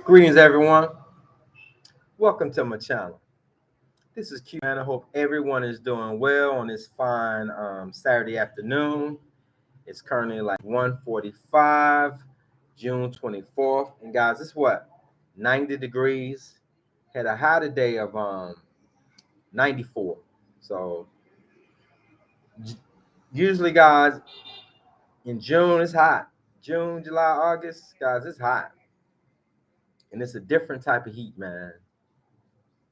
Greetings, everyone. Welcome to my channel. This is Q, and I hope everyone is doing well on this fine Saturday afternoon. It's currently like 1:45, June 24th. And guys, it's what? 90 degrees. Had a high today of 94. So usually, guys, in June it's hot. June, July, August, guys, it's hot. And it's a different type of heat, man.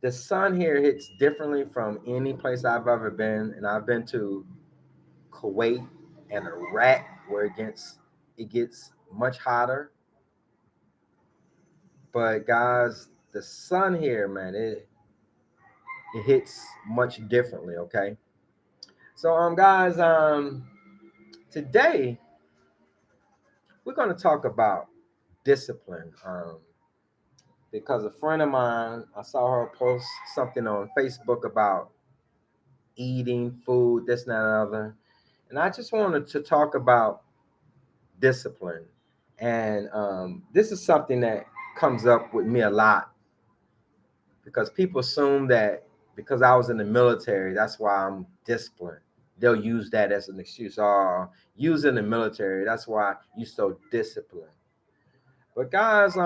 The sun here hits differently from any place I've ever been, and I've been to Kuwait and Iraq, where it gets much hotter. But guys, the sun here, man, it hits much differently. Okay, so guys, today we're going to talk about discipline. Because a friend of mine, I saw her post something on Facebook about eating food, this and that and other. And I just wanted to talk about discipline. And this is something that comes up with me a lot because people assume that because I was in the military, that's why I'm disciplined. They'll use that as an excuse. Oh, you was in the military, that's why you so disciplined. But guys,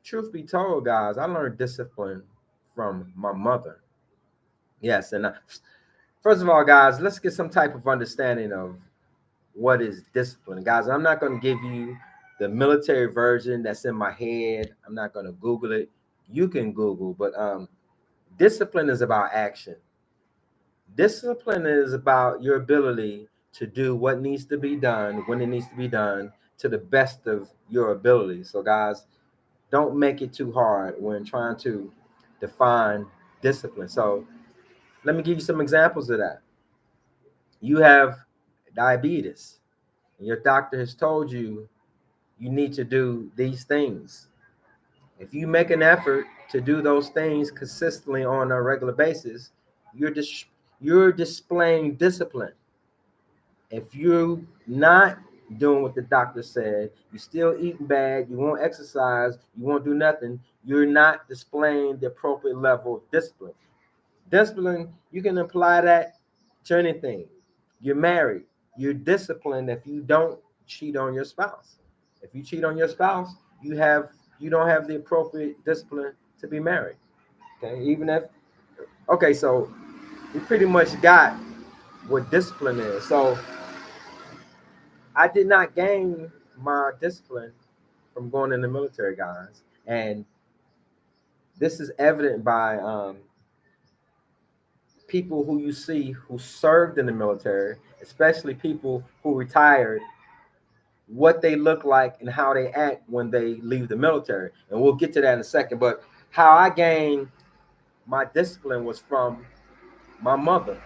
truth be told, guys, I learned discipline from my mother. Yes, and first of all, guys, let's get some type of understanding of what is discipline. Guys, I'm not going to give you the military version that's in my head. I'm not going to Google it. You can Google, but discipline is about action. Discipline is about your ability to do what needs to be done when it needs to be done to the best of your ability. So, guys, don't make it too hard when trying to define discipline. So, let me give you some examples of that. You have diabetes, and your doctor has told you you need to do these things. If you make an effort to do those things consistently on a regular basis, you're displaying discipline. If you're not doing what the doctor said, you're still eating bad, you won't exercise, you won't do nothing, you're not displaying the appropriate level of discipline. Discipline, you can apply that to anything. You're married, you're disciplined if you don't cheat on your spouse. If you cheat on your spouse, you don't have the appropriate discipline to be married. Okay, even if okay, so we pretty much got what discipline is. So I did not gain my discipline from going in the military, guys, and this is evident by people who you see who served in the military, especially people who retired, what they look like and how they act when they leave the military. And we'll get to that in a second. But how I gained my discipline was from my mother.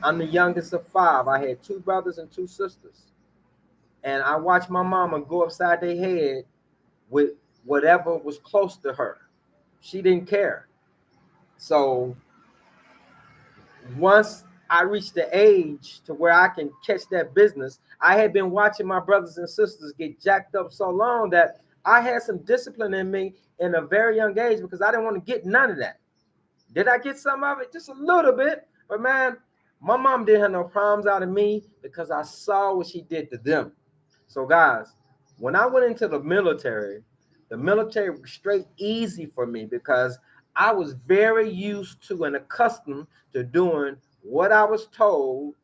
I'm the youngest of five. I had two brothers and two sisters. And I watched my mama go upside their head with whatever was close to her. She didn't care. So once I reached the age to where I can catch that business, I had been watching my brothers and sisters get jacked up so long that I had some discipline in me in a very young age because I didn't want to get none of that. Did I get some of it? Just a little bit. But man, my mom didn't have no problems out of me because I saw what she did to them. So guys, when I went into the military was straight easy for me because I was very used to and accustomed to doing what I was told,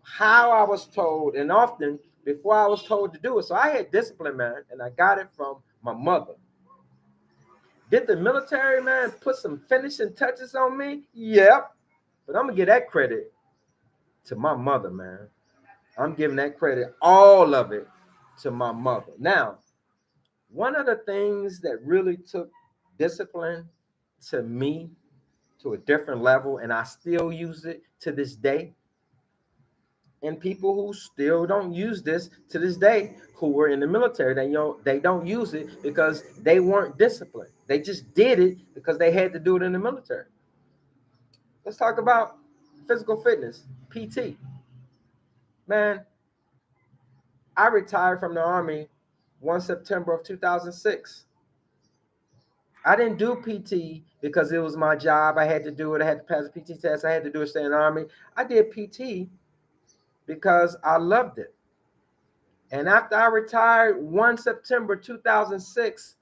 how I was told, and often before I was told to do it. So I had discipline, man, and I got it from my mother. Did the military, man, put some finishing touches on me? Yep. But I'm gonna give that credit to my mother, man. I'm giving that credit, all of it, to my mother. Now, one of the things that really took discipline to me to a different level, and I still use it to this day, and people who still don't use this to this day, who were in the military, they don't use it because they weren't disciplined. They just did it because they had to do it in the military. Let's talk about physical fitness, PT. Man, I retired from the Army 1 September of 2006. I didn't do PT because it was my job. I had to do it. I had to pass a PT test. I had to do it, stay in the Army. I did PT because I loved it. And after I retired 1 September 2006,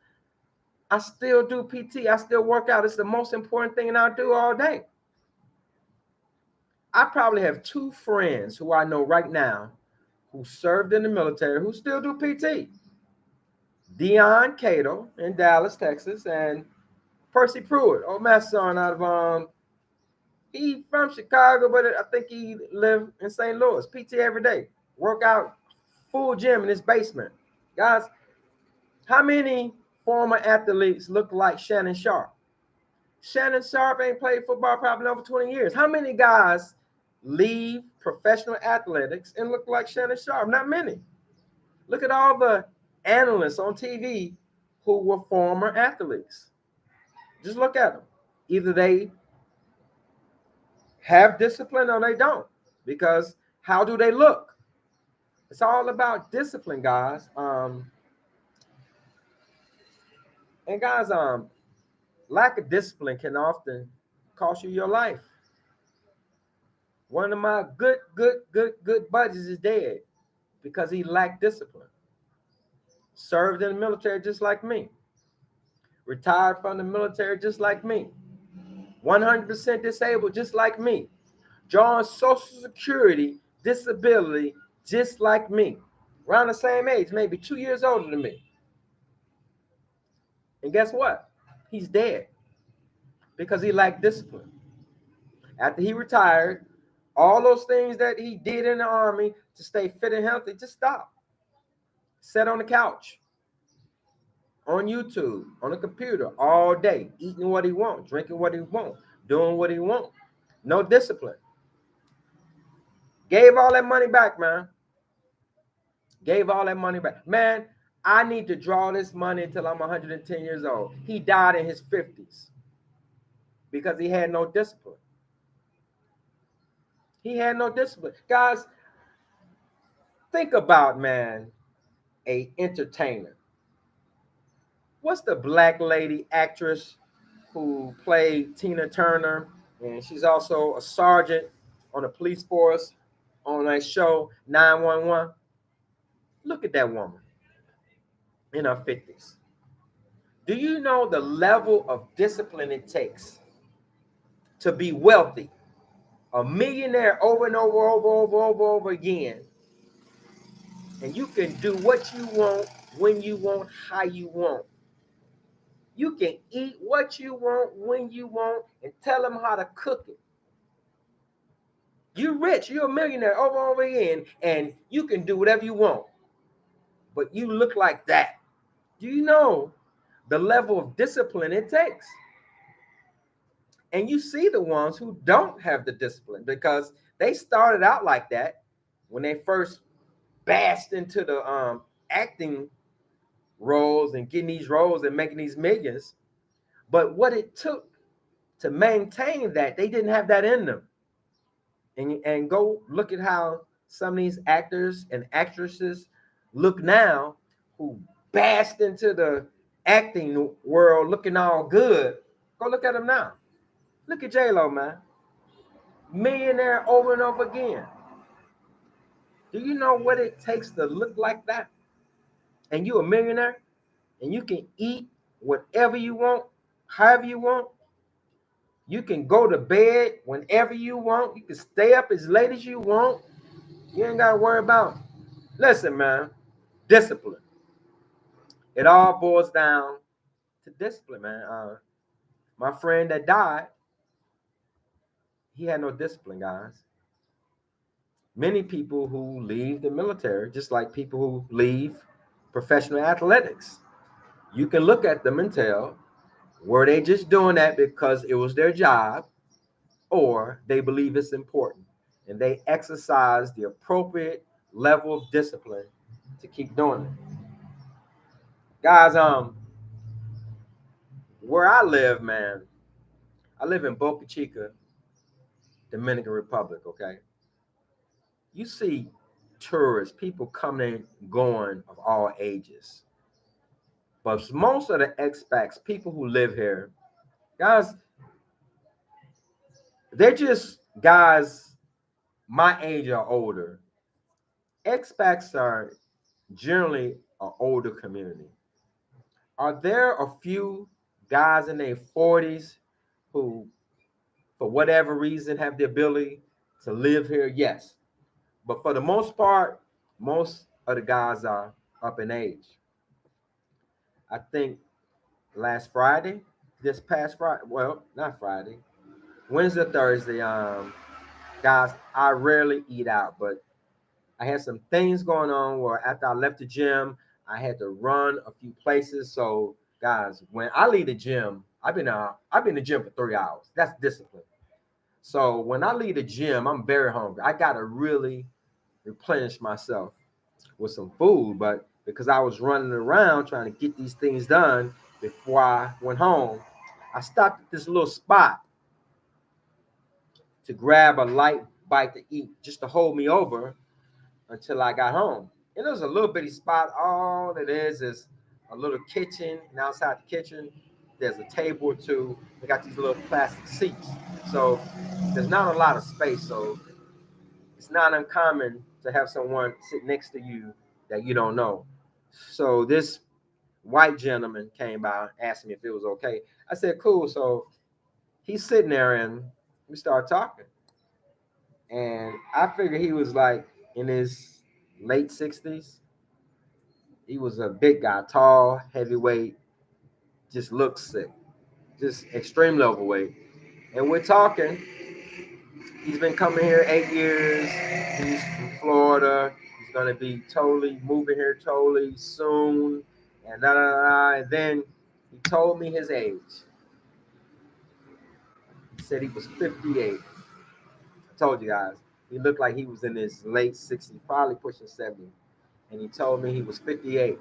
I still do PT. I still work out. It's the most important thing I do all day. I probably have 2 friends who I know right now who served in the military who still do PT. Dion Cato in Dallas, Texas, and Percy Pruitt, old my son out of he from Chicago, but I think he lived in St. Louis. PT every day, work out, full gym in his basement. Guys, how many former athletes look like Shannon Sharp? Shannon Sharp ain't played football probably over 20 years. How many guys leave professional athletics and look like Shannon Sharp? Not many. Look at all the analysts on TV who were former athletes. Just look at them. Either they have discipline or they don't. Because how do they look? It's all about discipline, guys. And guys, lack of discipline can often cost you your life. One of my good buddies is dead because he lacked discipline. Served in the military just like me. Retired from the military just like me. 100% disabled just like me. Drawing Social Security disability just like me. Around the same age, maybe 2 years older than me. And guess what? He's dead because he lacked discipline. After he retired, all those things that he did in the Army to stay fit and healthy just stopped. Sat on the couch, on YouTube, on the computer all day, eating what he wants, drinking what he wants, doing what he wants. No discipline. Gave all that money back, man. Gave all that money back. Man, I need to draw this money until I'm 110 years old. He died in his 50s because he had no discipline. He had no discipline. Guys, think about, man, a entertainer. What's the black lady actress who played Tina Turner? And she's also a sergeant on the police force on that show 911. Look at that woman in her 50s. Do you know the level of discipline it takes to be wealthy, a millionaire over and over again, and you can do what you want, when you want, how you want. You can eat what you want, when you want, and tell them how to cook it. You're rich, you're a millionaire over and over again, and you can do whatever you want. But you look like that. Do you know the level of discipline it takes? And you see the ones who don't have the discipline because they started out like that when they first bashed into the acting roles and getting these roles and making these millions. But what it took to maintain that, they didn't have that in them. And go look at how some of these actors and actresses look now who bashed into the acting world looking all good. Go look at them now. Look at J-Lo, man. Millionaire over and over again. Do you know what it takes to look like that? And you a millionaire and you can eat whatever you want, however you want. You can go to bed whenever you want. You can stay up as late as you want. You ain't got to worry about. Listen, man, discipline. It all boils down to discipline, man. My friend that died, he had no discipline, guys. Many people who leave the military, just like people who leave professional athletics, you can look at them and tell, were they just doing that because it was their job, or they believe it's important and they exercise the appropriate level of discipline to keep doing it. Guys, where I live, man, I live in Boca Chica, Dominican Republic, okay? You see tourists, people coming and going of all ages. But most of the expats, people who live here, guys, they're just guys my age or older. Expats are generally an older community. Are there a few guys in their 40s who, for whatever reason, have the ability to live here? Yes. But for the most part, most of the guys are up in age. I think last Friday, this past Friday, well, not Friday, Wednesday, Thursday, guys, I rarely eat out, but I had some things going on where after I left the gym, I had to run a few places. So, guys, when I leave the gym, I've been in the gym for 3 hours. That's discipline. So when I leave the gym, I'm very hungry. I gotta really replenish myself with some food, but because I was running around trying to get these things done before I went home, I stopped at this little spot to grab a light bite to eat just to hold me over until I got home. And it was a little bitty spot. All it is a little kitchen, and outside the kitchen, there's a table or two. They got these little plastic seats. So there's not a lot of space. So it's not uncommon to have someone sit next to you that you don't know. So this white gentleman came by, asked me if it was okay. I said, cool. So he's sitting there and we started talking. And I figured he was like in his late 60s. He was a big guy, tall, heavyweight, just looks sick, just extremely overweight. And we're talking. He's been coming here 8 years. He's from Florida. He's gonna be totally moving here totally soon. And da da da. And then he told me his age. He said he was 58. I told you guys. He looked like he was in his late 60s, probably pushing 70. And he told me he was 58.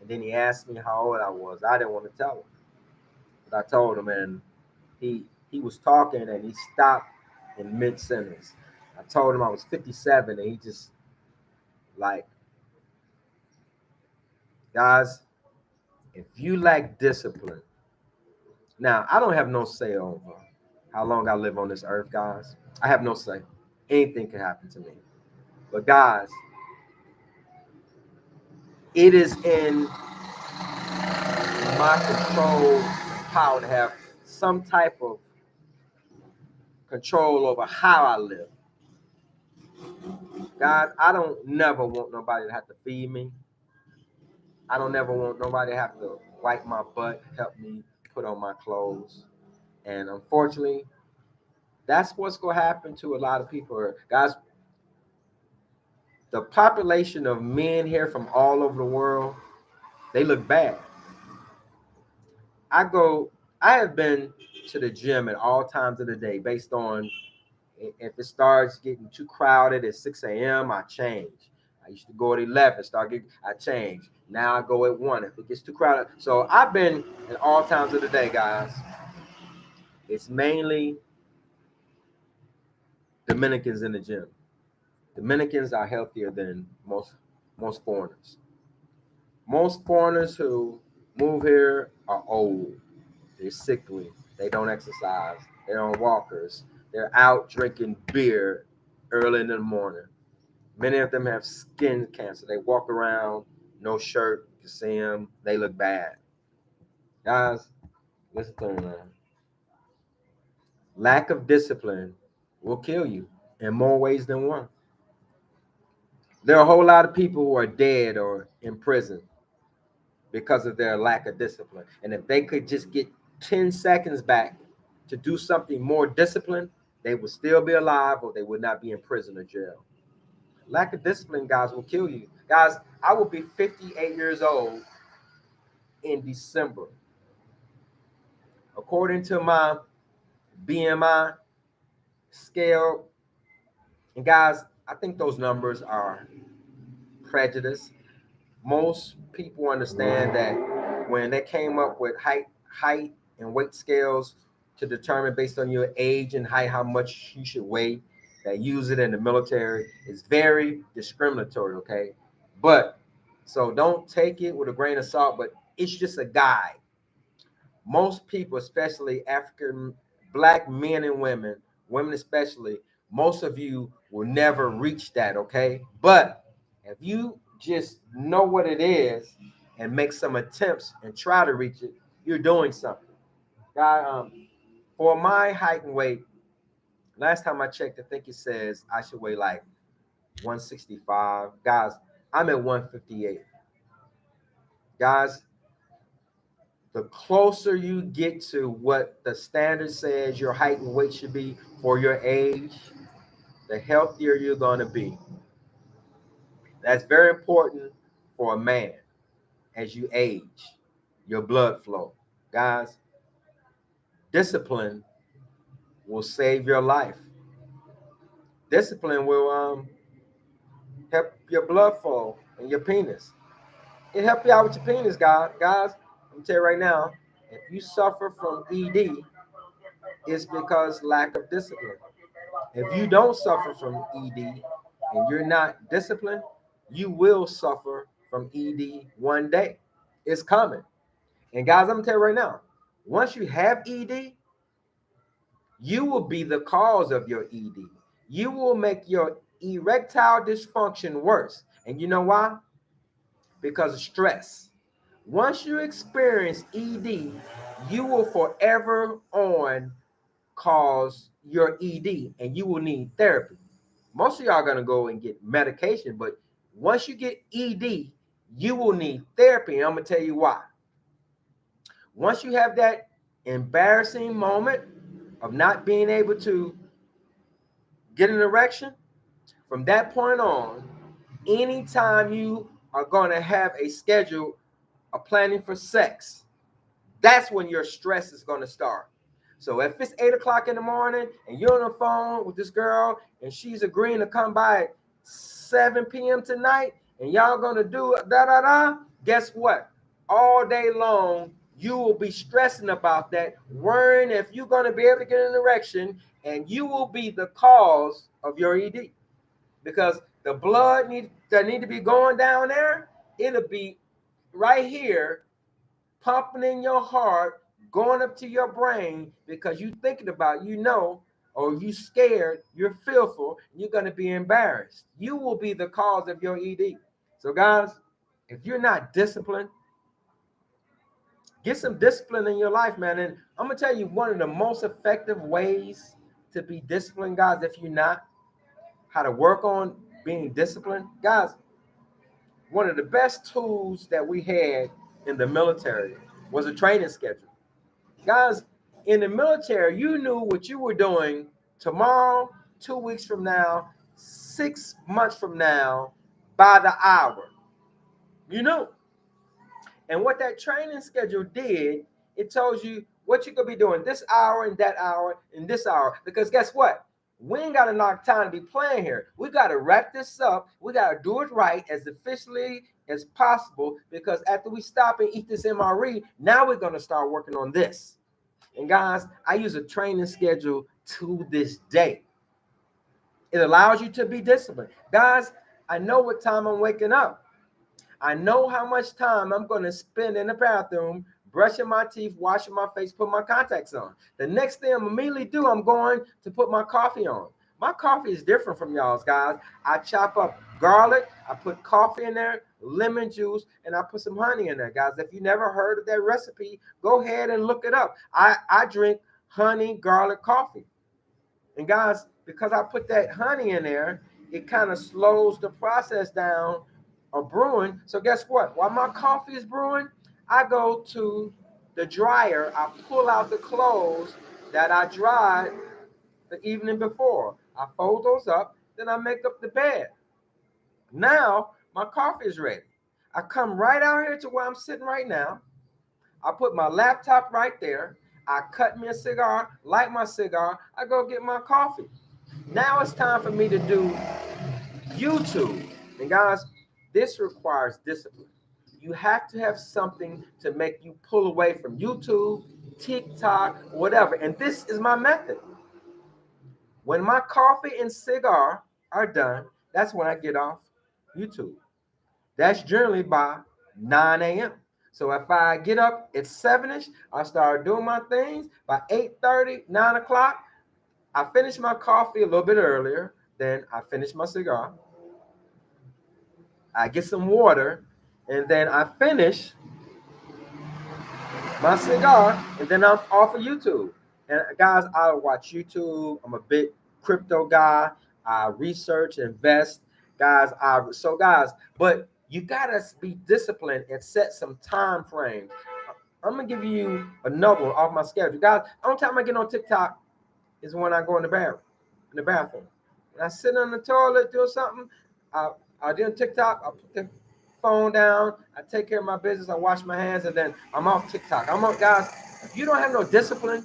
And then he asked me how old I was. I didn't want to tell him. But I told him, and he was talking and he stopped in mid sentence. I told him I was 57, and he just like, guys, if you lack discipline, now I don't have no say over how long I live on this earth, guys. I have no say. Anything can happen to me. But guys, it is in my control power to have some type of control over how I live. Guys, I don't never want nobody to have to feed me. I don't ever want nobody to have to wipe my butt, help me put on my clothes. And unfortunately, that's what's going to happen to a lot of people. Guys, the population of men here from all over the world, they look bad. I go, I have been to the gym at all times of the day based on if it starts getting too crowded at 6 a.m., I change. I used to go at 11, I change. Now I go at 1 if it gets too crowded. So I've been at all times of the day, guys. It's mainly Dominicans in the gym. Dominicans are healthier than most foreigners. Most foreigners who move here are old. They're sickly. They don't exercise. They're on walkers. They're out drinking beer early in the morning. Many of them have skin cancer. They walk around, no shirt. You can see them. They look bad. Guys, listen to me, man. Lack of discipline will kill you in more ways than one. There are a whole lot of people who are dead or in prison because of their lack of discipline. And if they could just get 10 seconds back to do something more disciplined, they would still be alive or they would not be in prison or jail. Lack of discipline, guys, will kill you. Guys, I will be 58 years old in December. According to my BMI scale, and guys, I think those numbers are prejudice. Most people understand that when they came up with height and weight scales to determine based on your age and height how much you should weigh, that use it in the military is very discriminatory, okay? But So don't take it with a grain of salt, but it's just a guide. Most people, especially African black men and women, women especially, most of you will never reach that, okay? But if you just know what it is and make some attempts and try to reach it, you're doing something. God, for my height and weight, last time I checked, I think it says I should weigh like 165. Guys, I'm at 158. Guys, the closer you get to what the standard says your height and weight should be for your age, the healthier you're going to be. That's very important for a man as you age, your blood flow. Guys, discipline will save your life. Discipline will help your blood flow and your penis. It help you out with your penis, guys. Guys, I'm tell you right now, if you suffer from ED, it's because lack of discipline. If you don't suffer from ED and you're not disciplined, you will suffer from ED one day. It's coming. And guys, I'm gonna tell you right now, once you have ED, you will be the cause of your ED. You will make your erectile dysfunction worse. And you know why? Because of stress. Once you experience ED, you will forever on cause your ED and you will need therapy. Most of y'all are going to go and get medication, but once you get ED, you will need therapy. And I'm going to tell you why. Once you have that embarrassing moment of not being able to get an erection, from that point on, anytime you are going to have a schedule of planning for sex, that's when your stress is going to start. So if it's 8 o'clock in the morning and you're on the phone with this girl and she's agreeing to come by at 7 p.m. tonight and y'all going to do da da da, guess what? All day long, you will be stressing about that, worrying if you're going to be able to get an erection, and you will be the cause of your ED because the blood that need to be going down there, it'll be right here pumping in your heart, going up to your brain because you thinking about, or you scared, you're fearful, you're going to be embarrassed. You will be the cause of your ED. So guys, if you're not disciplined, get some discipline in your life, man. And I'm going to tell you one of the most effective ways to be disciplined, guys, if you're not, how to work on being disciplined. Guys, one of the best tools that we had in the military was a training schedule. Guys, in the military, you knew what you were doing tomorrow, 2 weeks from now, 6 months from now, by the hour. You know. And what that training schedule did, it tells you what you're going to be doing this hour and that hour and this hour. Because guess what? We ain't got enough time to be playing here. We got to wrap this up. We got to do it right as efficiently as possible because after we stop and eat this MRE, now we're going to start working on this. And guys, I use a training schedule to this day. It allows you to be disciplined. Guys, I know what time I'm waking up. I know how much time I'm going to spend in the bathroom, brushing my teeth, washing my face, put my contacts on. The next thing I'm immediately do, I'm going to put my coffee on. My coffee is different from y'all's, guys. I chop up garlic, I put coffee in there, lemon juice, and I put some honey in there, guys. If you never heard of that recipe, go ahead and look it up. I drink honey garlic coffee. And guys, because I put that honey in there, it kind of slows the process down of brewing. So guess what? While my coffee is brewing, I go to the dryer. I pull out the clothes that I dried the evening before. I fold those up, then I make up the bed. Now my coffee is ready. I come right out here to where I'm sitting right now. I put my laptop right there. I cut me a cigar, light my cigar. I go get my coffee. Now it's time for me to do YouTube. And guys, this requires discipline. You have to have something to make you pull away from YouTube, TikTok, whatever. And this is my method. When my coffee and cigar are done, that's when I get off YouTube. That's generally by 9 a.m. So if I get up at 7ish, I start doing my things. By 8:30, 9 o'clock, I finish my coffee a little bit earlier. Then I finish my cigar. I get some water, and then I finish my cigar, and then I'm off of YouTube. And guys, I watch YouTube. I'm a big crypto guy. I research, invest, guys. Guys, but you gotta be disciplined and set some time frames. I'm gonna give you another one off my schedule, guys. Only time I get on TikTok is when I go in the bathroom. In the bathroom, when I sit on the toilet doing something, I I do TikTok. I put the phone down. I take care of my business. I wash my hands, and then I'm off TikTok. I'm on, guys. If you don't have no discipline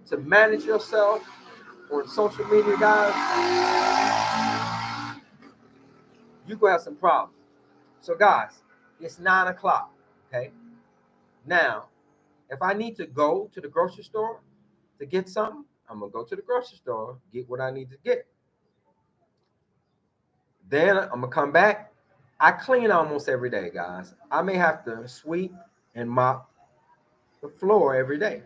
to manage yourself on social media, guys, you gonna have some problems. So, guys, it's 9 o'clock. Okay. Now, if I need to go to the grocery store to get something, I'm gonna go to the grocery store, get what I need to get. Then I'm gonna come back. I clean almost every day, guys. I may have to sweep and mop the floor every day.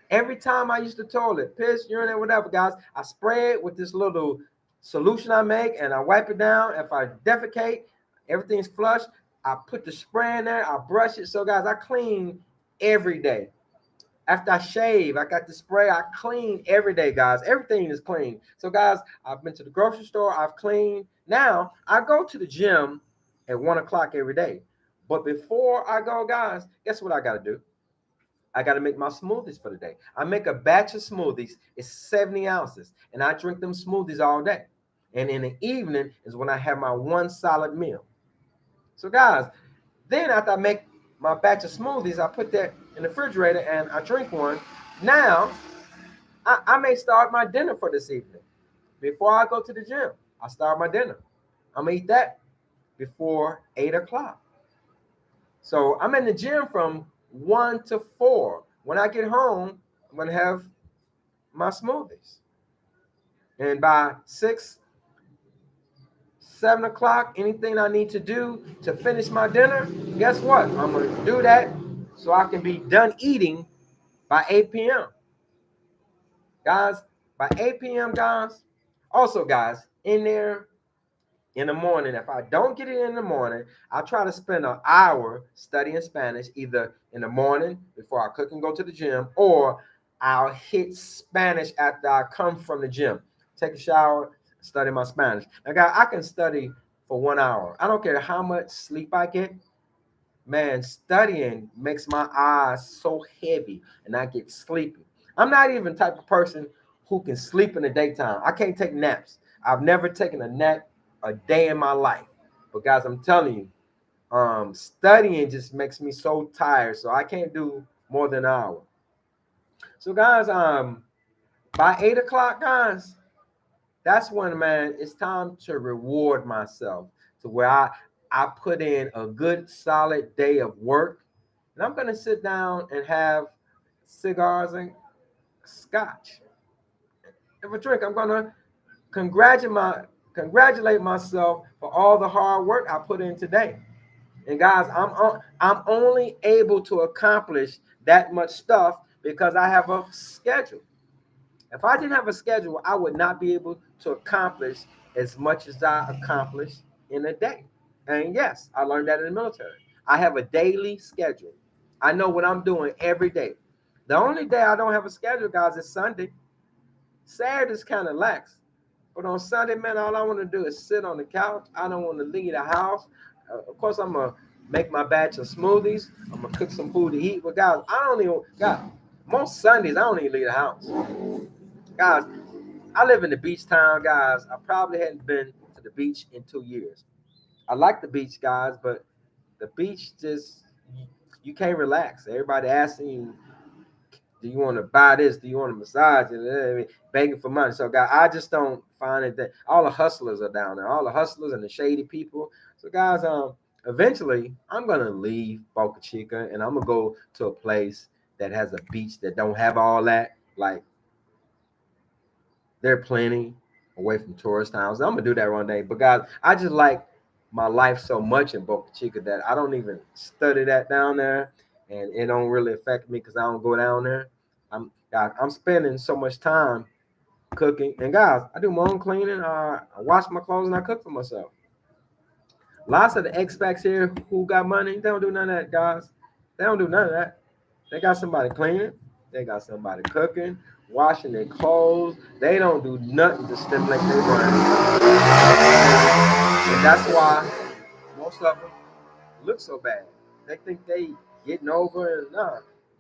Every time I use the toilet, piss, urinate, whatever, guys, I spray it with this little solution I make and I wipe it down. If I defecate, everything's flush. I put the spray in there, I brush it. So, guys, I clean every day. After I shave, I got the spray. I clean every day, guys. Everything is clean. So, guys, I've been to the grocery store. I've cleaned. Now, I go to the gym at 1 o'clock every day. But before I go, guys, guess what I got to do? I got to make my smoothies for the day. I make a batch of smoothies. It's 70 ounces. And I drink them smoothies all day. And in the evening is when I have my one solid meal. So, guys, then after I make my batch of smoothies, I put that in the refrigerator and I drink one. Now, I may start my dinner for this evening. Before I go to the gym, I start my dinner. I'm going to eat that before 8 o'clock. So I'm in the gym from 1 to 4. When I get home, I'm going to have my smoothies. And by 6, 7 o'clock, anything I need to do to finish my dinner, guess what? I'm going to do that so I can be done eating by 8 p.m. Guys, by 8 p.m., guys. Also, guys, in there in the morning, if I don't get it in the morning, I try to spend an hour studying Spanish, either in the morning before I cook and go to the gym, or I'll hit Spanish after I come from the gym. Take a shower, study my Spanish. Now, guys, I can study for 1 hour. I don't care how much sleep I get. Man, studying makes my eyes so heavy and I get sleepy. I'm not even the type of person who can sleep in the daytime. I can't take naps. I've never taken a nap a day in my life. But guys, I'm telling you, studying just makes me so tired. So I can't do more than an hour. So guys, by 8 o'clock, guys, that's when, man, it's time to reward myself to where I put in a good solid day of work, and I'm gonna sit down and have cigars and scotch. If I drink, I'm gonna congratulate myself for all the hard work I put in today. And guys, I'm only able to accomplish that much stuff because I have a schedule. If I didn't have a schedule, I would not be able to accomplish as much as I accomplished in a day. And yes, I learned that in the military. I have a daily schedule. I know what I'm doing every day. The only day I don't have a schedule, guys, is Sunday. Saturday's kind of lax. But on Sunday, man, all I want to do is sit on the couch. I don't want to leave the house. Of course, I'm going to make my batch of smoothies. I'm going to cook some food to eat. But, guys, I don't even, God, most Sundays, I don't even leave the house. Guys, I live in the beach town, guys. I probably hadn't been to the beach in 2 years. I like the beach, guys, but the beach just, you can't relax. Everybody asking you, do you want to buy this? Do you want to massage it? Begging for money. So, guys, I just don't find it that all the hustlers are down there, all the hustlers and the shady people. So, guys, eventually I'm gonna leave Boca Chica and I'm gonna go to a place that has a beach that don't have all that. Like, there are plenty away from tourist towns. I'm gonna do that one day. But guys, I just like my life so much in Boca Chica that I don't even study that down there, and it don't really affect me because I don't go down there. Guys, I'm spending so much time cooking, and guys, I do my own cleaning. I wash my clothes and I cook for myself. Lots of the expats here who got money, they don't do none of that, guys. They don't do none of that. They got somebody cleaning, they got somebody cooking, washing their clothes. They don't do nothing to stimulate their brain, and that's why most of them look so bad. They think they getting over, and nah,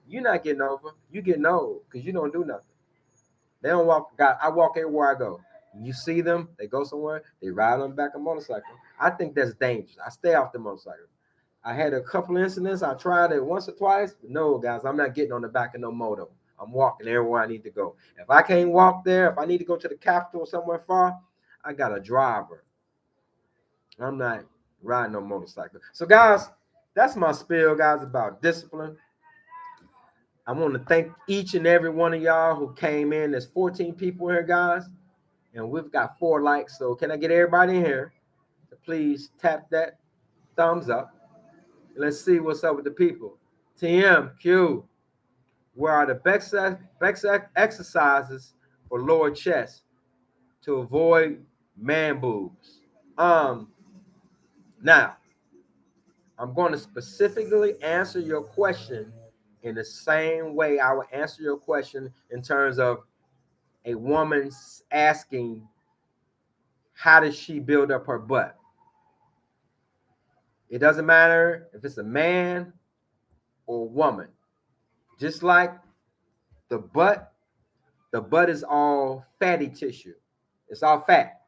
you're not getting over. You getting old because you don't do nothing. They don't walk. God, I walk everywhere I go. You see them, they go somewhere, they ride on the back of a motorcycle. I think that's dangerous. I stay off the motorcycle. I had a couple incidents. I tried it once or twice, but no, guys, I'm not getting on the back of no moto. I'm walking everywhere I need to go. If I can't walk there, if I need to go to the capital or somewhere far, I got a driver. I'm not riding no motorcycle. So, guys, that's my spiel, guys, about discipline. I want to thank each and every one of y'all who came in. There's 14 people here, guys, and we've got 4 likes. So, can I get everybody in here to please tap that thumbs up? Let's see what's up with the people. TMQ, where are the best exercises for lower chest to avoid man boobs? Now, I'm going to specifically answer your question in the same way I would answer your question in terms of a woman asking, how does she build up her butt? It doesn't matter if it's a man or a woman. Just like the butt is all fatty tissue. It's all fat.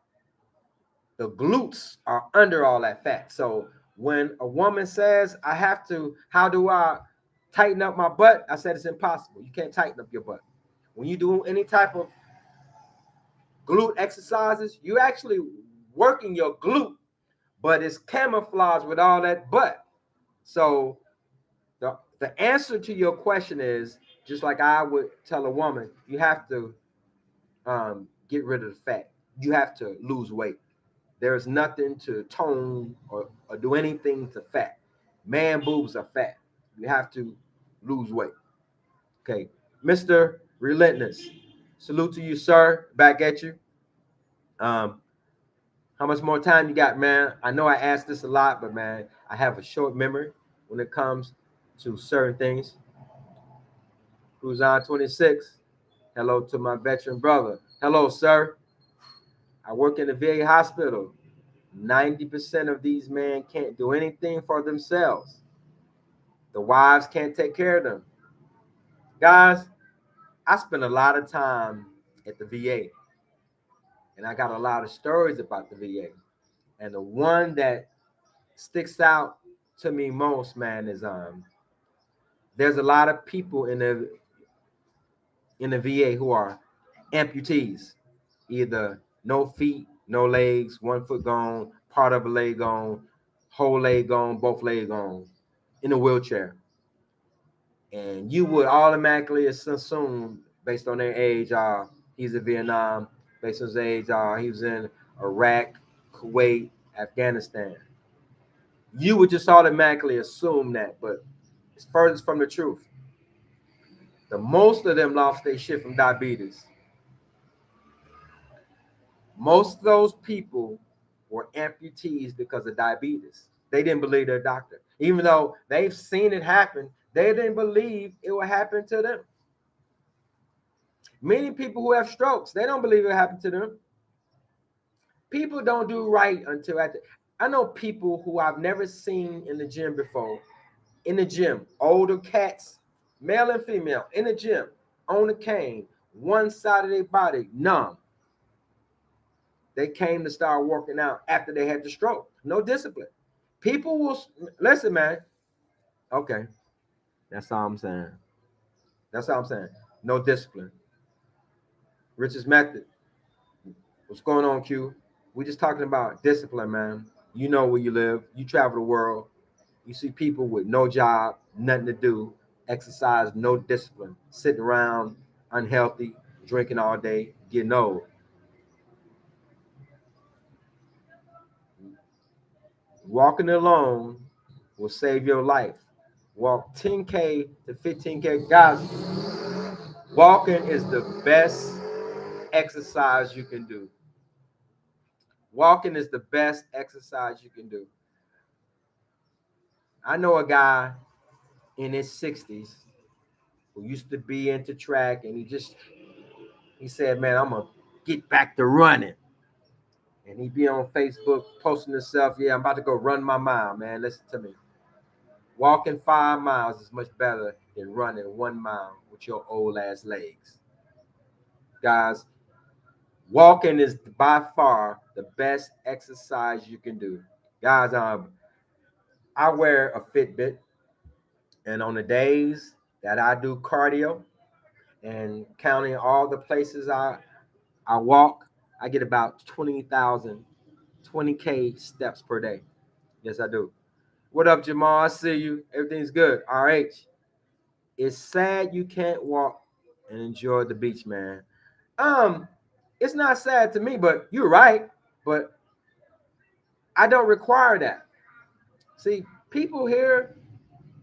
The glutes are under all that fat. So when a woman says, how do I tighten up my butt? I said it's impossible. You can't tighten up your butt. When you do any type of glute exercises, you actually working your glute, but it's camouflaged with all that butt. So the answer to your question is just like I would tell a woman, you have to get rid of the fat. You have to lose weight. There's nothing to tone or do anything to fat. Man boobs are fat. You have to lose weight. Okay. Mr. Relentless. Salute to you, sir. Back at you. Um, how much more time you got, man? I know I asked this a lot, but man, I have a short memory when it comes to certain things. Who's on 26? Hello to my veteran brother. Hello, sir. I work in the VA hospital. 90% of these men can't do anything for themselves. The wives can't take care of them. Guys, I spend a lot of time at the VA, and I got a lot of stories about the VA. And the one that sticks out to me most, man, is there's a lot of people in the VA who are amputees, either no feet, no legs, 1 foot gone, part of a leg gone, whole leg gone, both legs gone, in a wheelchair. And you would automatically assume, based on their age, he's in Vietnam, based on his age, he was in Iraq, Kuwait, Afghanistan. You would just automatically assume that, but it's furthest from the truth. The most of them lost their shit from diabetes. Most of those people were amputees because of diabetes. They didn't believe their doctor. Even though they've seen it happen, they didn't believe it would happen to them. Many people who have strokes, they don't believe it happened to them. People don't do right until after. I know people who I've never seen in the gym before, in the gym, older cats, male and female, in the gym, on a cane, one side of their body numb. They came to start working out after they had the stroke. No discipline. People will listen, man. Okay, that's all I'm saying. That's all I'm saying. No discipline. Rich's method. What's going on, Q? We're just talking about discipline, man. You know where you live. You travel the world. You see people with no job, nothing to do, exercise, no discipline, sitting around unhealthy, drinking all day, getting old. Walking alone will save your life. Walk 10K to 15K. Guys, walking is the best exercise you can do. Walking is the best exercise you can do. I know a guy in his 60s who used to be into track, and he said, man, I'm gonna get back to running. And he be on Facebook posting himself, yeah, I'm about to go run my mile, man. Listen to me. Walking 5 miles is much better than running 1 mile with your old ass legs. Guys, walking is by far the best exercise you can do. Guys, I wear a Fitbit, and on the days that I do cardio and counting all the places I walk, I get about 20,000, 20K steps per day. Yes, I do. What up, Jamal? I see you. Everything's good. RH. It's sad you can't walk and enjoy the beach, man. Um, it's not sad to me, but you're right. But I don't require that. See, people here,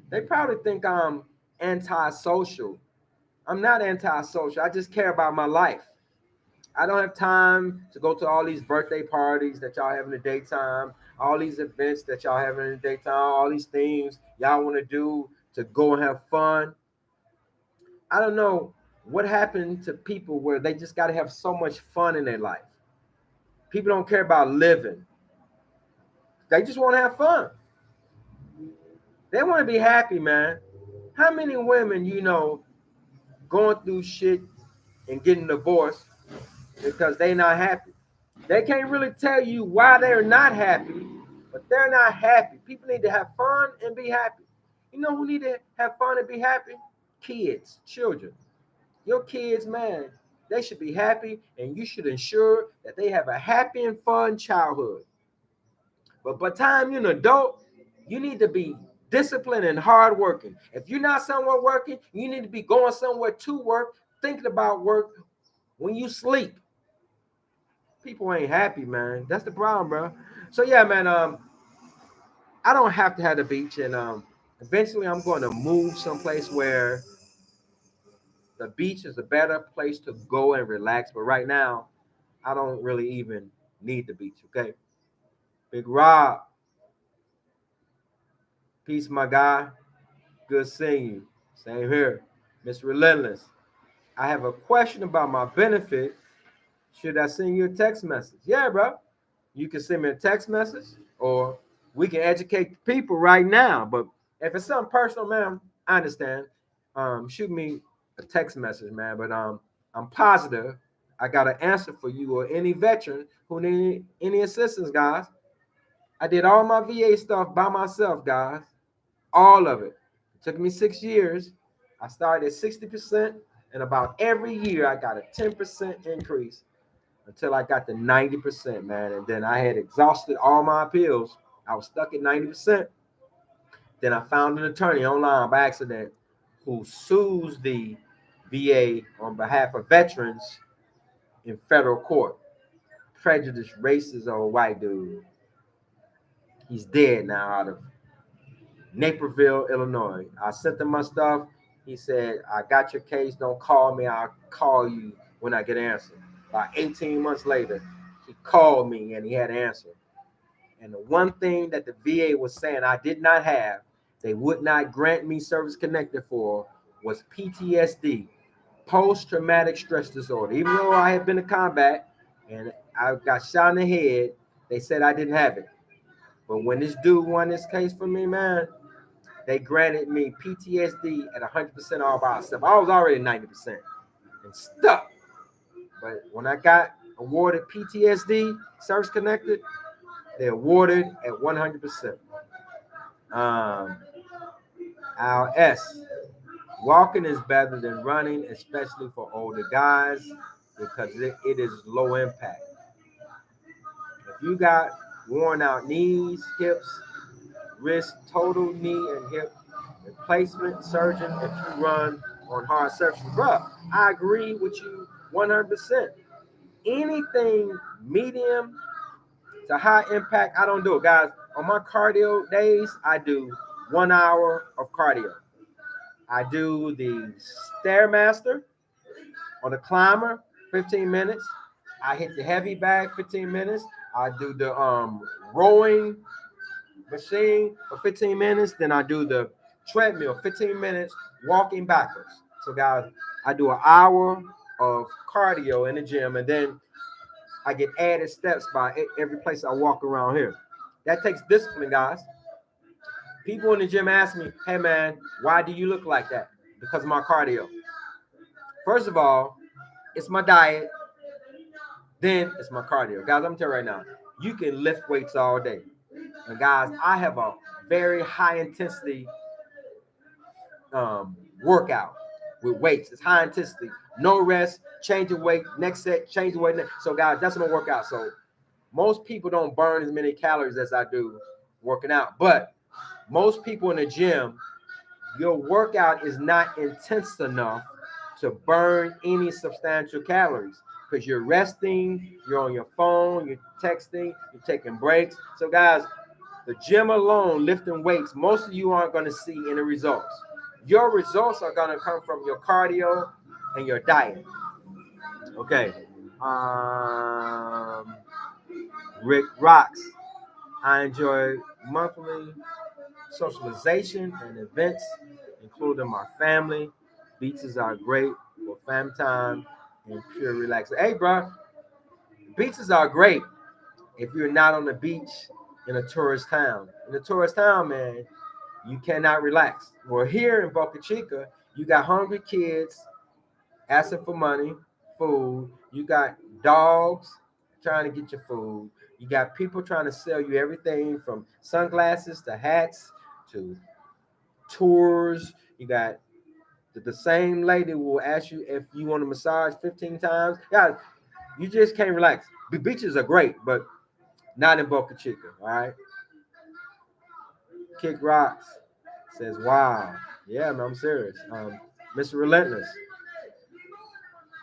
they probably think I'm antisocial. I'm not antisocial. I just care about my life. I don't have time to go to all these birthday parties that y'all have in the daytime, all these events that y'all have in the daytime, all these things y'all want to do to go and have fun. I don't know what happened to people where they just got to have so much fun in their life. People don't care about living. They just want to have fun. They want to be happy, man. How many women you know going through shit and getting divorced because they not happy? They can't really tell you why they're not happy, but they're not happy. People need to have fun and be happy. You know who need to have fun and be happy? Kids, children. Your kids, man, they should be happy, and you should ensure that they have a happy and fun childhood. But by the time you're an adult, you need to be disciplined and hardworking. If you're not somewhere working, you need to be going somewhere to work, thinking about work when you sleep. People ain't happy, man. That's the problem, bro. So yeah, man. I don't have to have the beach, and eventually I'm going to move someplace where the beach is a better place to go and relax. But right now, I don't really even need the beach. Okay, Big Rob, peace, my guy. Good seeing you. Same here, Miss Relentless. I have a question about my benefit. Should I send you a text message? Yeah, bro. You can send me a text message, or we can educate the people right now. But if it's something personal, man, I understand. Shoot me a text message, man. But I'm positive I got an answer for you or any veteran who need any assistance, guys. I did all my VA stuff by myself, guys. All of it. It took me 6 years. I started at 60%, and about every year I got a 10% increase until I got to 90%, man. And then I had exhausted all my appeals. I was stuck at 90%. Then I found an attorney online by accident who sues the VA on behalf of veterans in federal court. Prejudiced, racist old white dude. He's dead now out of Naperville, Illinois. I sent him my stuff. He said, I got your case. Don't call me. I'll call you when I get an answer. About 18 months later, he called me and he had an answer. And the one thing that the VA was saying I did not have, they would not grant me service connected for, was PTSD, post-traumatic stress disorder. Even though I had been in combat and I got shot in the head, they said I didn't have it. But when this dude won this case for me, man, they granted me PTSD at 100% all by itself. I was already 90% and stuck. But when I got awarded PTSD, service connected, they awarded at 100%. Um, our S. Walking is better than running, especially for older guys, because it is low impact. If you got worn out knees, hips, wrist, total knee and hip replacement surgeon if you run on hard surfaces. Bro, I agree with you 100%. Anything medium to high impact, I don't do it. Guys, On my cardio days, I do 1 hour of cardio. I do the Stairmaster on the climber, 15 minutes. I hit the heavy bag, 15 minutes. I do the rowing machine for 15 minutes. Then I do the treadmill, 15 minutes, walking backwards. So guys, I do an hour of cardio in the gym, and then I get added steps by every place I walk around here. That takes discipline, guys. People in the gym ask me, hey man, why do you look like that? Because of my cardio. First of all, it's my diet, then it's my cardio. Guys, I'm telling you right now, you can lift weights all day. And guys, I have a very high intensity workout with weights. It's high intensity, no rest, change the weight, next set, change the weight. So guys, that's my workout. So most people don't burn as many calories as I do working out. But most people in the gym, your workout is not intense enough to burn any substantial calories because you're resting, you're on your phone, you're texting, you're taking breaks. So guys, the gym alone, lifting weights, most of you aren't going to see any results. Your results are going to come from your cardio and your diet. Okay. Rick rocks. I enjoy monthly socialization and events, including my family. Beaches are great for fam time and pure relaxation. Hey, bro, beaches are great if you're not on the beach in a tourist town. In a tourist town, man, you cannot relax. Well, here in Boca Chica, you got hungry kids asking for money, food. You got dogs trying to get your food. You got people trying to sell you everything from sunglasses to hats to tours. You got the same lady will ask you if you want a massage 15 times. Guys, you just can't relax. The beaches are great, but not in Boca Chica. All right. Kick rocks says, "Wow, yeah, man, I'm serious." Mr. Relentless.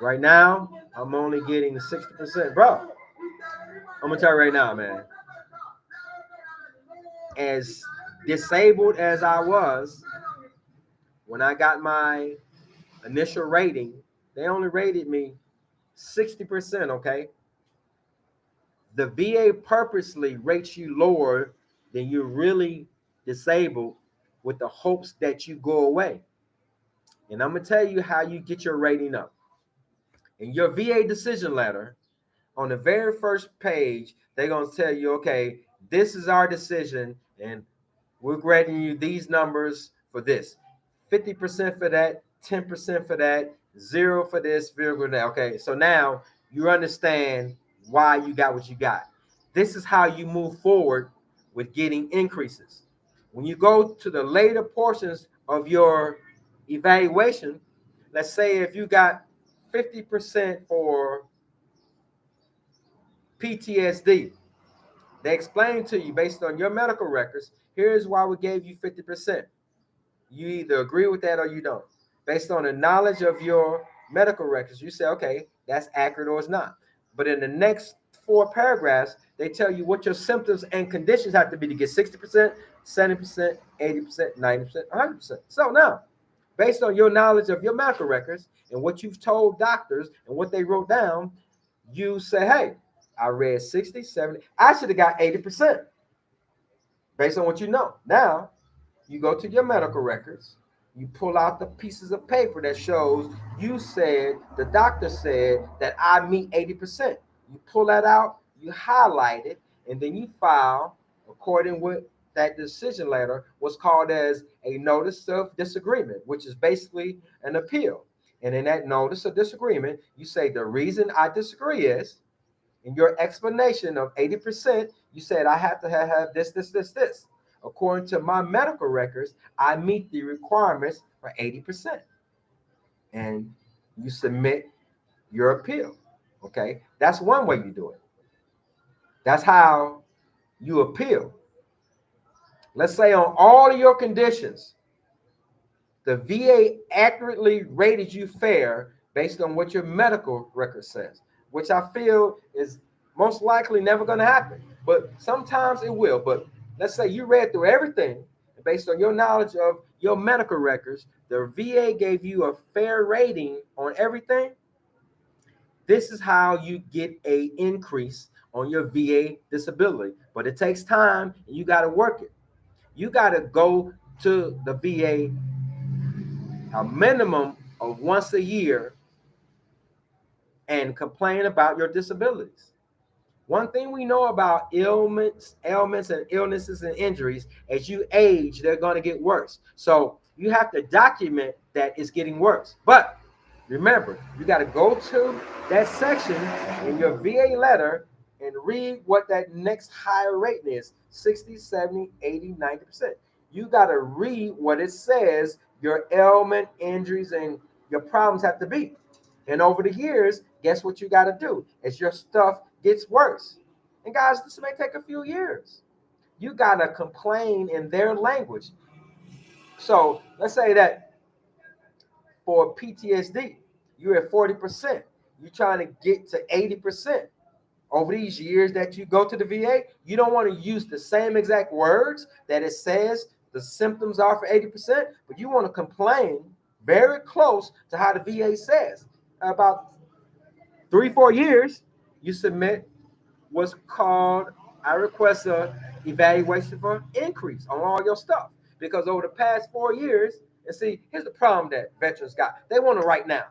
Right now, I'm only getting 60%, bro. I'm gonna tell you right now, man. As disabled as I was when I got my initial rating, they only rated me 60%. Okay. The VA purposely rates you lower than you're really disabled with the hopes that you go away. And I'm going to tell you how you get your rating up. In your VA decision letter, on the very first page, they're going to tell you, okay, this is our decision, and we're grading you these numbers for this. 50% for that, 10% for that, 0 for this, 0 for that. Okay, so now you understand why you got what you got. This is how you move forward with getting increases. When you go to the later portions of your evaluation, let's say if you got 50% for PTSD, they explain to you based on your medical records, here's why we gave you 50%. You either agree with that or you don't. Based on the knowledge of your medical records, you say, okay, that's accurate or it's not. But in the next 4 paragraphs, they tell you what your symptoms and conditions have to be to get 60%, 70%, 80%, 90%, 100%. So now, based on your knowledge of your medical records and what you've told doctors and what they wrote down, you say, hey, I read 60, 70, I should have got 80% based on what you know. Now, you go to your medical records, you pull out the pieces of paper that shows you said, the doctor said that I meet 80%. You pull that out, you highlight it, and then you file, according with that decision letter, what's called as a notice of disagreement, which is basically an appeal. And in that notice of disagreement, you say the reason I disagree is, in your explanation of 80%, you said I have to have this, this, this, this. According to my medical records, I meet the requirements for 80%. And you submit your appeal. Okay, that's one way you do it. That's how you appeal. Let's say on all of your conditions, the VA accurately rated you fair based on what your medical record says, which I feel is most likely never going to happen. But sometimes it will. But Let's say you read through everything, and based on your knowledge of your medical records, the VA gave you a fair rating on everything. This is how you get a increase on your VA disability. But it takes time and you got to work it. You got to go to the VA a minimum of once a year and complain about your disabilities. One thing we know about ailments and illnesses and injuries, as you age, they're going to get worse. So you have to document that it's getting worse. But remember, you got to go to that section in your VA letter and read what that next higher rate is: 60, 70, 80, 90%. You got to read what it says your ailment, injuries, and your problems have to be. And over the years, guess what you got to do? As your stuff gets worse. And guys, this may take a few years. You got to complain in their language. So let's say that for PTSD, you're at 40%. You're trying to get to 80%. Over these years that you go to the VA, you don't want to use the same exact words that it says the symptoms are for 80%, but you want to complain very close to how the VA says. About 3, 4 years, you submit what's called, I request a evaluation for increase on all your stuff. Because over the past 4 years, and see, here's the problem that veterans got. They want it right now.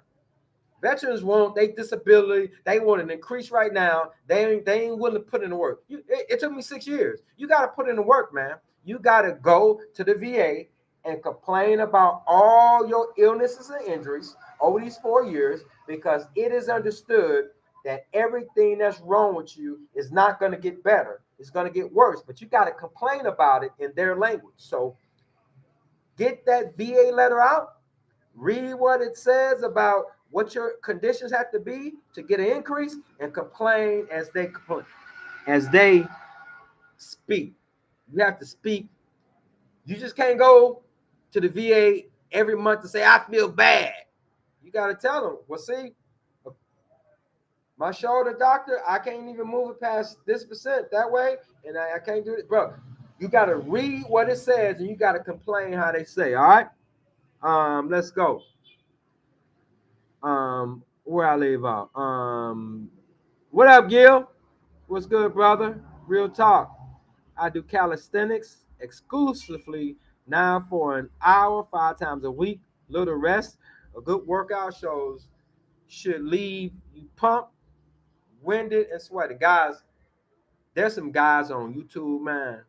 Veterans want their disability. They want an increase right now. They ain't willing to put in the work. It took me 6 years. You got to put in the work, man. You got to go to the VA and complain about all your illnesses and injuries over these 4 years, because it is understood that everything that's wrong with you is not going to get better. It's going to get worse. But you got to complain about it in their language. So get that VA letter out. Read what it says about what your conditions have to be to get an increase, and complain as they speak. You have to speak. You just can't go to the VA every month to say I feel bad. You got to tell them, well, see, my shoulder, doctor, I can't even move it past this percent that way, and I can't do it, bro. You got to read what it says, and you got to complain how they say. All right, let's go. Where I leave off. What up, Gil? What's good, brother? Real talk. I do calisthenics exclusively now for an hour, 5 times a week. Little rest. A good workout should leave you pumped, winded, and sweaty. Guys, there's some guys on YouTube, man,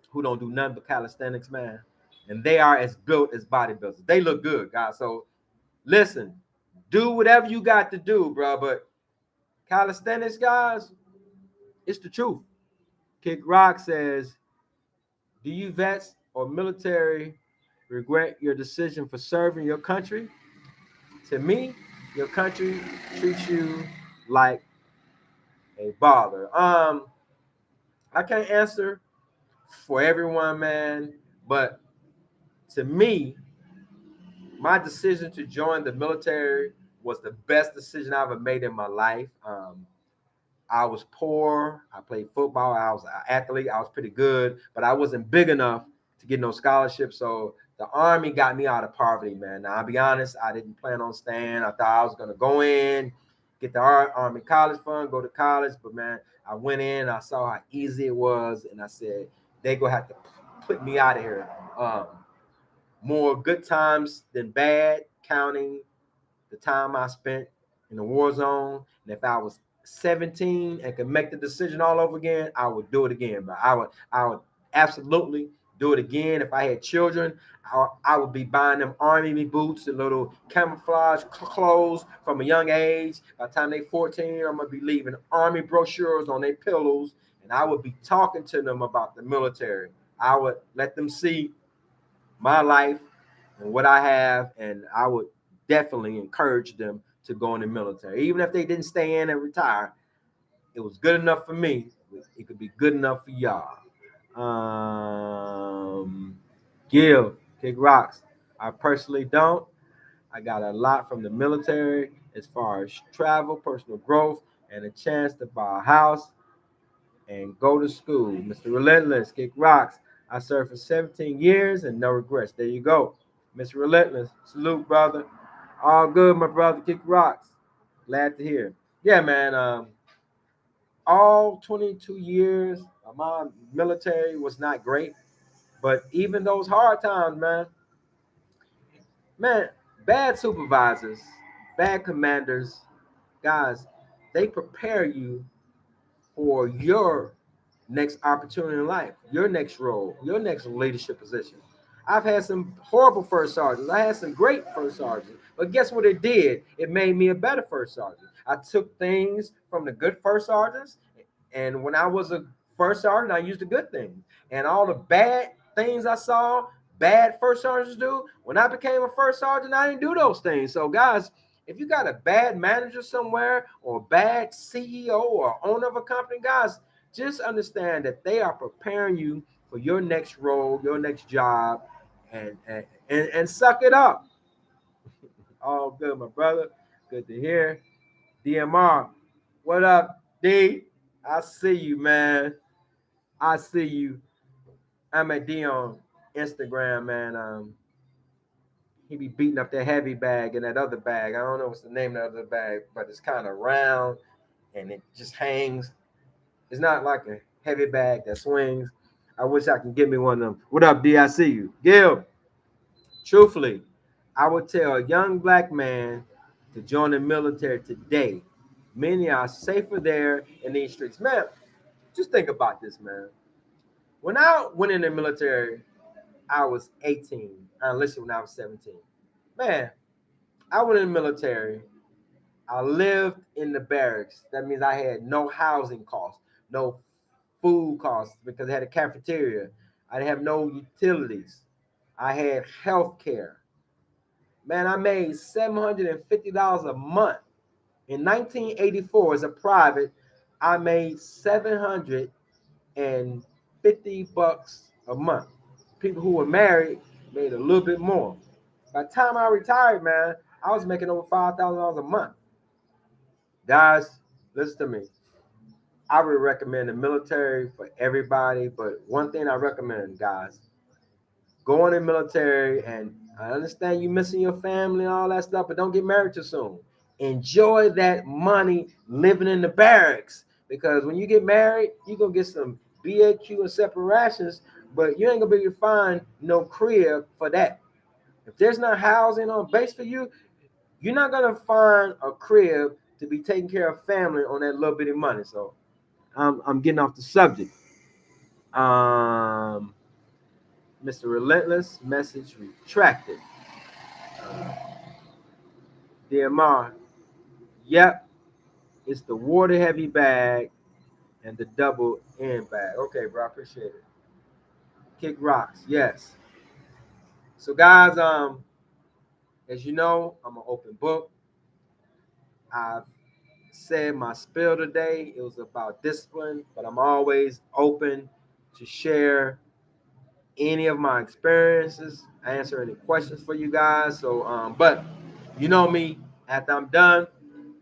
who don't do nothing but calisthenics, man. And they are as built as bodybuilders. They look good, guys. So listen, do whatever you got to do, bro. But calisthenics, guys, it's the truth. Kick Rock says, do you vets or military regret your decision for serving your country? To me, your country treats you like a baller. I can't answer for everyone, man, but to me, my decision to join the military was the best decision I ever made in my life. I was poor. I played football. I was an athlete. I was pretty good, but I wasn't big enough to get no scholarship. So the Army got me out of poverty, man. Now, I'll be honest, I didn't plan on staying. I thought I was going to go in, get the Army college fund, go to college. But, man, I went in. I saw how easy it was, and I said, they going to have to put me out of here. More good times than bad, counting the time I spent in the war zone. And if I was 17 and could make the decision all over again, I would do it again. But I would absolutely do it again. If I had children, I would be buying them army boots and little camouflage clothes from a young age. By the time they're 14, I'm gonna be leaving army brochures on their pillows, and I would be talking to them about the military. I would let them see my life and what I have, and I would definitely encourage them to go in the military. Even if they didn't stay in and retire, it was good enough for me. It could be good enough for y'all. Gil, kick rocks. I personally don't. I got a lot from the military as far as travel, personal growth, and a chance to buy a house. and go to school. Mr. Relentless, kick rocks. I served for 17 years and no regrets. There you go. Mr. Relentless, salute, brother. All good, my brother. Kick rocks. Glad to hear. Yeah, man. All 22 years of my military was not great, but even those hard times, man, bad supervisors, bad commanders, guys, they prepare you for your next opportunity in life, your next role, your next leadership position. I've had some horrible first sergeants. I had some great first sergeants. But guess what it did? It made me a better first sergeant. I took things from the good first sergeants, and when I was a first sergeant, I used the good things. And all the bad things I saw bad first sergeants do, when I became a first sergeant, I didn't do those things. So, guys, if you got a bad manager somewhere or a bad CEO or owner of a company, guys, just understand that they are preparing you for your next role, your next job, and suck it up. All good, my brother. Good to hear. DMR, what up, D? I see you, man. I see you. I'm at D on Instagram, man. He be beating up that heavy bag and that other bag. I don't know what's the name of the other bag, but it's kind of round and it just hangs. It's not like a heavy bag that swings. I wish I can get me one of them. What up, D? I see you. Gil, truthfully, I would tell a young black man to join the military today. Many are safer there in these streets. Man, just think about this, man. When I went in the military, I was 18. I enlisted when I was 17. Man, I went in the military. I lived in the barracks. That means I had no housing costs, no food costs because I had a cafeteria. I didn't have no utilities. I had health care. Man, I made $750 a month. In 1984, as a private, I made $750 a month. People who were married made a little bit more. By the time I retired, man, I was making over $5,000 a month. Guys, listen to me. I would recommend the military for everybody, but one thing I recommend, guys, go in the military, and I understand you missing your family and all that stuff, but don't get married too soon. Enjoy that money living in the barracks, because when you get married, you're gonna get some BAQ and separations, but you ain't gonna be able to find no crib for that. If there's not housing on base for you, you're not gonna find a crib to be taking care of family on that little bit of money. So I'm getting off the subject. Um, Mr. Relentless, message retracted. Uh, DMR, yep, it's the water heavy bag and the double end bag. Okay, bro, I appreciate it. Kick rocks, yes. So guys, as you know, I'm an open book. I've said my spill today. It was about discipline, but I'm always open to share any of my experiences, answer any questions for you guys. So, but you know me, after I'm done,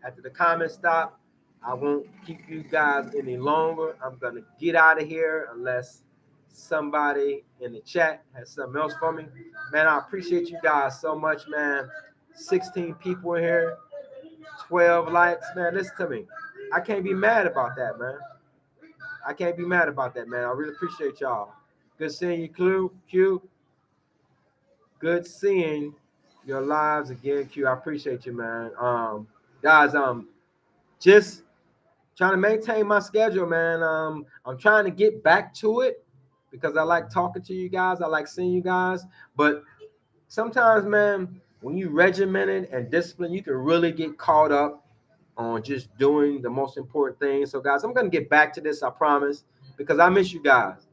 after the comments stop, I won't keep you guys any longer. I'm gonna get out of here unless somebody in the chat has something else for me. Man, I appreciate you guys so much, man. 16 people in here, 12 likes, man. Listen to me. I can't be mad about that, man. I can't be mad about that, man. I really appreciate y'all. Good seeing you, Q. Good seeing your lives again, Q. I appreciate you, man. Guys, just trying to maintain my schedule, man. I'm trying to get back to it because I like talking to you guys. I like seeing you guys. But sometimes, man, when you regimented and disciplined, you can really get caught up on just doing the most important things. So, guys, I'm gonna get back to this, I promise, because I miss you guys.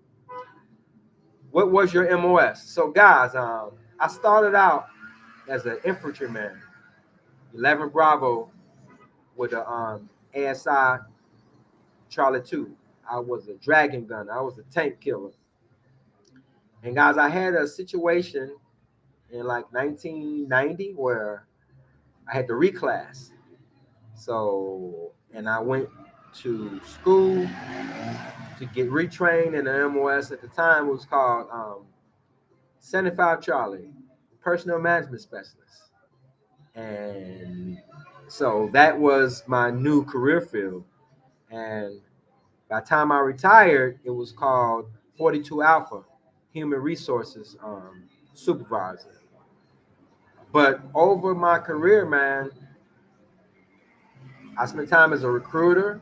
What was your MOS? So, guys, I started out as an infantryman, 11 Bravo with a ASI Charlie 2. I was a dragon gunner. I was a tank killer. And guys, I had a situation in like 1990 where I had to reclass. So, and I went to school to get retrained in the MOS. At the time, it was called 75 Charlie, Personal Management Specialist. And so that was my new career field. And by the time I retired, it was called 42 Alpha, Human Resources Supervisor. But over my career, man, I spent time as a recruiter.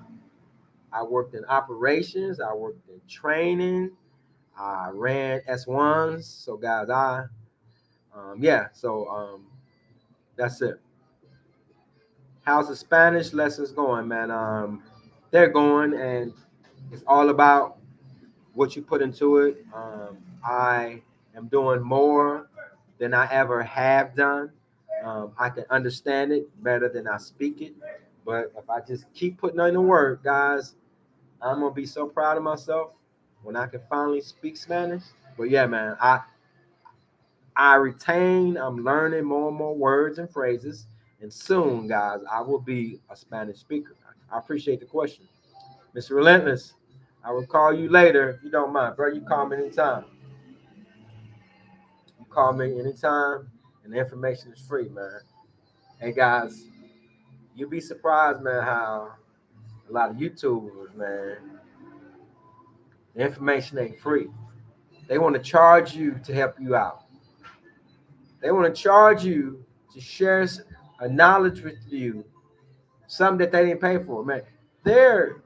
I worked in operations. I worked in training. I ran S1s. So, guys, yeah, so that's it. How's the Spanish lessons going, man? They're going, and it's all about what you put into it. I am doing more than I ever have done. I can understand it better than I speak it. But if I just keep putting in the work, guys, I'm gonna be so proud of myself when I can finally speak Spanish. But yeah, man, I retain. I'm learning more and more words and phrases, and soon, guys, I will be a Spanish speaker. I appreciate the question, Mr. Relentless. I will call you later if you don't mind, bro. You call me anytime. You call me anytime, and the information is free, man. Hey, guys, you'll be surprised, man, how a lot of YouTubers, man, the information ain't free. They want to charge you to help you out. They want to charge you to share a knowledge with you, something that they didn't pay for, man. They're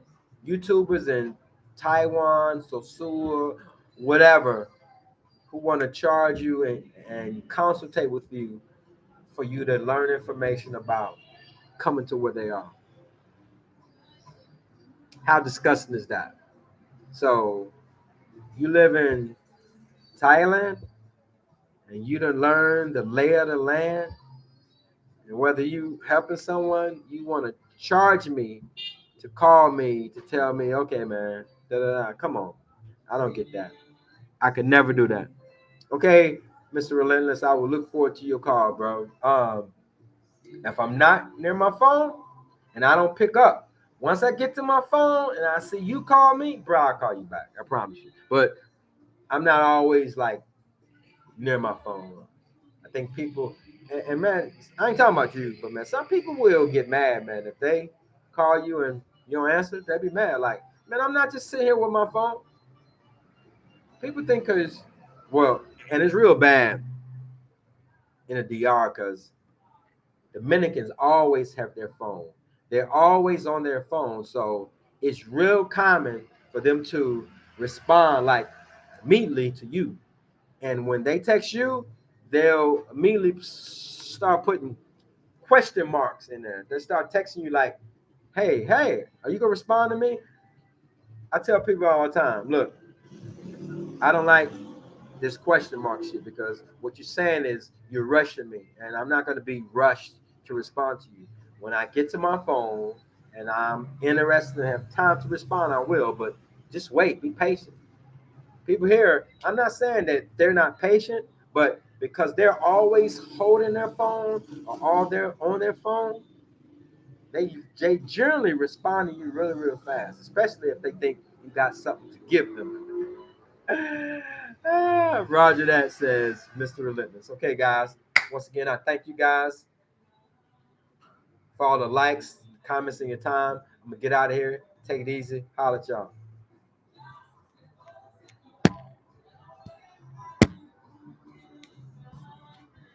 YouTubers in Taiwan, Sosua, whatever, who want to charge you and consultate with you for you to learn information about coming to where they are. How disgusting is that? So you live in Thailand and you done learn the lay of the land, and whether you helping someone, you want to charge me to call me to tell me, okay, man, da da da. Come on, I don't get that. I could never do that. Okay, Mr. Relentless, I will look forward to your call, bro. If I'm not near my phone and I don't pick up, once I get to my phone and I see you call me, bro, I'll call you back. I promise you. But I'm not always like near my phone. I think people, and man, I ain't talking about you, but man, some people will get mad, man, if they call you and you don't answer, they be mad. Like, man, I'm not just sitting here with my phone. People think because, well, and it's real bad in the DR because Dominicans always have their phone. They're always on their phone. So it's real common for them to respond like immediately to you. And when they text you, they'll immediately start putting question marks in there. They start texting you like, hey, are you gonna respond to me? I tell people all the time, look, I don't like this question mark shit because what you're saying is you're rushing me, and I'm not gonna be rushed to respond to you. When I get to my phone and I'm interested and have time to respond, I will. But just wait, be patient. People here, I'm not saying that they're not patient, but because they're always holding their phone or all they're on their phone, they generally respond to you really, real fast, especially if they think you got something to give them. Roger that, says Mr. Relentless. Okay, guys. Once again, I thank you guys for all the likes, comments, and your time. I'm gonna get out of here. Take it easy. Holla at y'all.